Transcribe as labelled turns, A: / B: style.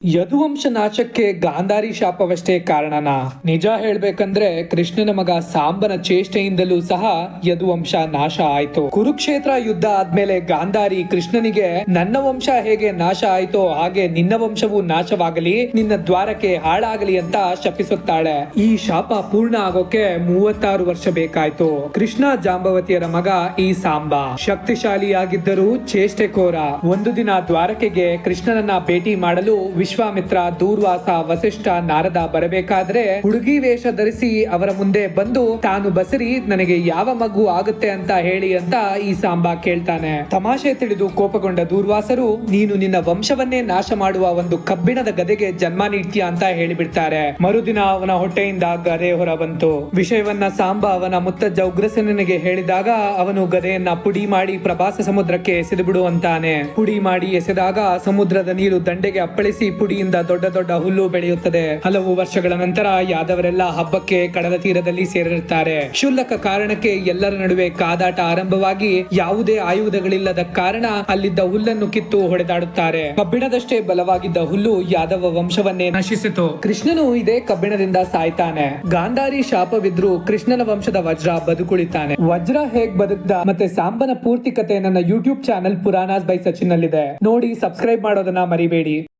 A: ಯದುವಂಶ ನಾಶಕ್ಕೆ ಗಾಂಧಾರಿ ಶಾಪವಷ್ಟೇ ಕಾರಣನಾ? ನಿಜ ಹೇಳ್ಬೇಕಂದ್ರೆ ಕೃಷ್ಣನ ಮಗ ಸಾಂಬನ ಚೇಷ್ಟೆಯಿಂದಲೂ ಸಹ ಯದುವಂಶ ನಾಶ ಆಯ್ತು. ಕುರುಕ್ಷೇತ್ರ ಯುದ್ಧ ಆದ್ಮೇಲೆ ಗಾಂಧಾರಿ ಕೃಷ್ಣನಿಗೆ ನನ್ನ ವಂಶ ಹೇಗೆ ನಾಶ ಆಯ್ತೋ ಹಾಗೆ ನಿನ್ನ ವಂಶವು ನಾಶವಾಗಲಿ, ನಿನ್ನ ದ್ವಾರಕ್ಕೆ ಹಾಳಾಗಲಿ ಅಂತ ಶಪಿಸುತ್ತಾಳೆ. ಈ ಶಾಪ ಪೂರ್ಣ ಆಗೋಕೆ 36 ವರ್ಷ ಬೇಕಾಯ್ತು. ಕೃಷ್ಣ ಜಾಂಬವತಿಯರ ಮಗ ಈ ಸಾಂಬ ಶಕ್ತಿಶಾಲಿಯಾಗಿದ್ದರೂ ಚೇಷ್ಟೆಕೋರ. ಒಂದು ದಿನ ದ್ವಾರಕೆಗೆ ಕೃಷ್ಣನನ್ನ ಭೇಟಿ ಮಾಡಲು ವಿಶ್ವಾಮಿತ್ರ, ದೂರ್ವಾಸ, ವಸಿಷ್ಠ, ನಾರದ ಬರಬೇಕಾದ್ರೆ ಹುಡುಗಿ ವೇಷ ಧರಿಸಿ ಅವರ ಮುಂದೆ ಬಂದು ತಾನು ಬಸರಿ ನನಗೆ ಯಾವ ಮಗು ಆಗುತ್ತೆ ಅಂತ ಹೇಳಿ ಅಂತ ಈ ಸಾಂಬ ಕೇಳ್ತಾನೆ. ತಮಾಷೆ ತಿಳಿದು ಕೋಪಗೊಂಡ ದೂರ್ವಾಸರು, ನೀನು ನಿನ್ನ ವಂಶವನ್ನೇ ನಾಶ ಮಾಡುವ ಒಂದು ಕಬ್ಬಿಣದ ಗದೆಗೆ ಜನ್ಮ ನೀಡ್ತೀಯ ಅಂತ ಹೇಳಿಬಿಡ್ತಾರೆ. ಮರುದಿನ ಅವನ ಹೊಟ್ಟೆಯಿಂದ ಗದೆ ಹೊರ ಬಂತು. ವಿಷಯವನ್ನ ಸಾಂಬ ಅವನ ಮುತ್ತಜ್ಜ ಉಗ್ರಸೇನನಿಗೆ ಹೇಳಿದಾಗ ಅವನು ಗದೆಯನ್ನ ಪುಡಿ ಮಾಡಿ ಪ್ರಭಾಸ ಸಮುದ್ರಕ್ಕೆ ಎಸೆದು ಬಿಡು ಅಂತಾನೆ. ಪುಡಿ ಮಾಡಿ ಎಸೆದಾಗ ಸಮುದ್ರದ ನೀರು ದಂಡೆಗೆ ಅಪ್ಪಳಿಸಿ ಪುಡಿಯಿಂದ ದೊಡ್ಡ ದೊಡ್ಡ ಹುಲ್ಲು ಬೆಳೆಯುತ್ತದೆ. ಹಲವು ವರ್ಷಗಳ ನಂತರ ಯಾದವರೆಲ್ಲ ಹಬ್ಬಕ್ಕೆ ಕಡಲ ತೀರದಲ್ಲಿ ಸೇರಿರುತ್ತಾರೆ. ಕ್ಷುಲ್ಲಕ ಕಾರಣಕ್ಕೆ ಎಲ್ಲರ ನಡುವೆ ಕಾದಾಟ ಆರಂಭವಾಗಿ ಯಾವುದೇ ಆಯುಧಗಳಿಲ್ಲದ ಕಾರಣ ಅಲ್ಲಿದ್ದ ಹುಲ್ಲನ್ನು ಕಿತ್ತು ಹೊಡೆದಾಡುತ್ತಾರೆ. ಕಬ್ಬಿಣದಷ್ಟೇ ಬಲವಾಗಿದ್ದ ಹುಲ್ಲು ಯಾದವ ವಂಶವನ್ನೇ ನಶಿಸಿತು. ಕೃಷ್ಣನು ಇದೇ ಕಬ್ಬಿಣದಿಂದ ಸಾಯ್ತಾನೆ. ಗಾಂಧಾರಿ ಶಾಪವಿದ್ರು ಕೃಷ್ಣನ ವಂಶದ ವಜ್ರ ಬದುಕುಳಿತಾನೆ. ವಜ್ರ ಹೇಗ್ ಬದುಕ್ದ ಮತ್ತೆ ಸಾಂಬನ ಪೂರ್ತಿ ಕತೆ ನನ್ನ YouTube channel Puranas by Sachin ನಲ್ಲಿದೆ. ನೋಡಿ, ಸಬ್ಸ್ಕ್ರೈಬ್ ಮಾಡೋದನ್ನ ಮರಿಬೇಡಿ.